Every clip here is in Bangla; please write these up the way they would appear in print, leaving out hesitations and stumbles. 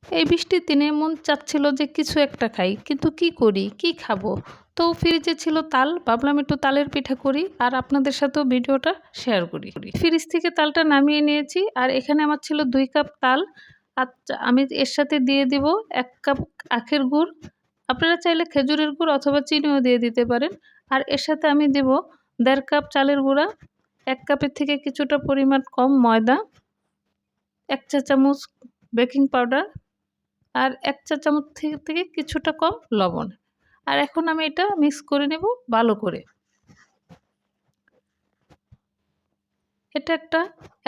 এই বৃষ্টির দিনে মন চাচ্ছিল যে কিছু একটা খাই, কিন্তু কি করি, কি খাবো? তো ফ্রিজে ছিল তাল, ভাবলাম একটু তালের পিঠা করি আর আপনাদের সাথেও ভিডিওটা শেয়ার করি। ফ্রিজ থেকে তালটা নামিয়ে নিয়েছি আর এখানে আমার ছিল 2 কাপ তাল। আর আমি এর সাথে দিয়ে দিব 1 কাপ আখের গুড়। আপনারা চাইলে খেজুরের গুড় অথবা চিনিও দিয়ে দিতে পারেন। আর এর সাথে আমি দেব 1.5 কাপ চালের গুঁড়া, 1 কাপের থেকে কিছুটা পরিমাণ কম ময়দা, 1 চা চামচ বেকিং পাউডার আর 1 চা চামচ থেকে কিছুটা কম লবণ। আর এখন আমি এটা মিক্স করে নেব ভালো করে। এটা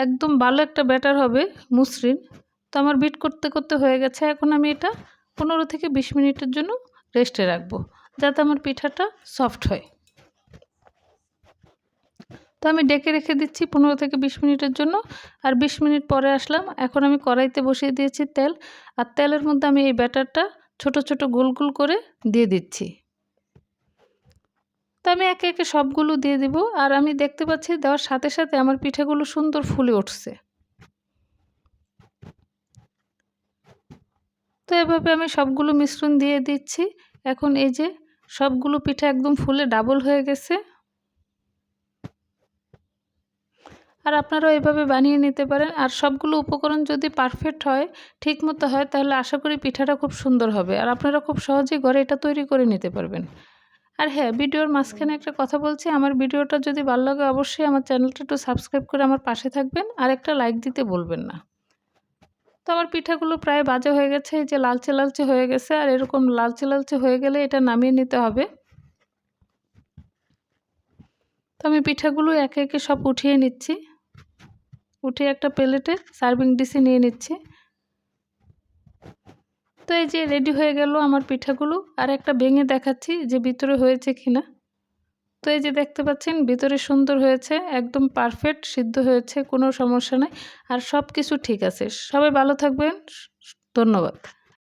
একদম ভালো একটা ব্যাটার হবে, মসৃণ। তো আমার বিট করতে করতে হয়ে গেছে। এখন আমি এটা 15 থেকে 20 মিনিটের জন্য রেস্টে রাখবো, যাতে আমার পিঠাটা সফট হয়। তো আমি ডেকে রেখে দিচ্ছি 15 থেকে 20 মিনিটের জন্য। আর 20 মিনিট পরে আসলাম। এখন আমি কড়াইতে বসিয়ে দিয়েছি তেল। আর তেলের মধ্যে আমি এই ব্যাটারটা ছোট ছোট গোল গোল করে দিয়ে দিচ্ছি। তো আমি একে একে সবগুলো দিয়ে দিব। আর আমি দেখতে পাচ্ছি দেওয়ার সাথে সাথে আমার পিঠাগুলো সুন্দর ফুলে উঠছে। তো এভাবে আমি সবগুলো মিশ্রণ দিয়ে দিচ্ছি। এখন এই যে সবগুলো পিঠা একদম ফুলে ডাবল হয়ে গেছে। আর আপনারাও এভাবে বানিয়ে নিতে পারেন। আর সবগুলো উপকরণ যদি পারফেক্ট হয়, ঠিকমতো হয়, তাহলে আশা করি পিঠাটা খুব সুন্দর হবে। আর আপনারা খুব সহজেই ঘরে এটা তৈরি করে নিতে পারবেন। আর হ্যাঁ, ভিডিওর মাঝখানে একটা কথা বলছি, আমার ভিডিওটা যদি ভালো লাগে অবশ্যই আমার চ্যানেলটা একটু সাবস্ক্রাইব করে আমার পাশে থাকবেন আর একটা লাইক দিতে বলবেন না। তো আমার পিঠাগুলো প্রায় ভাজা হয়ে গেছে, এই যে লালচে লালচে হয়ে গেছে। আর এরকম লালচে লালচে হয়ে গেলে এটা নামিয়ে নিতে হবে। তো আমি পিঠাগুলো একে একে সব উঠিয়ে নিচ্ছি। উঠিয়ে একটা প্লেটে সার্ভিং ডিশে নিয়ে নিচ্ছি। তো এই যে রেডি হয়ে গেল আমার পিঠাগুলো। আর একটা ভেঙে দেখাচ্ছি যে ভিতরে হয়েছে কিনা। তো এই যে দেখতে পাচ্ছেন ভিতরে সুন্দর হয়েছে, একদম পারফেক্ট সিদ্ধ হয়েছে, কোনো সমস্যা নাই। আর সব কিছু ঠিক আছে। সবাই ভালো থাকবেন। ধন্যবাদ।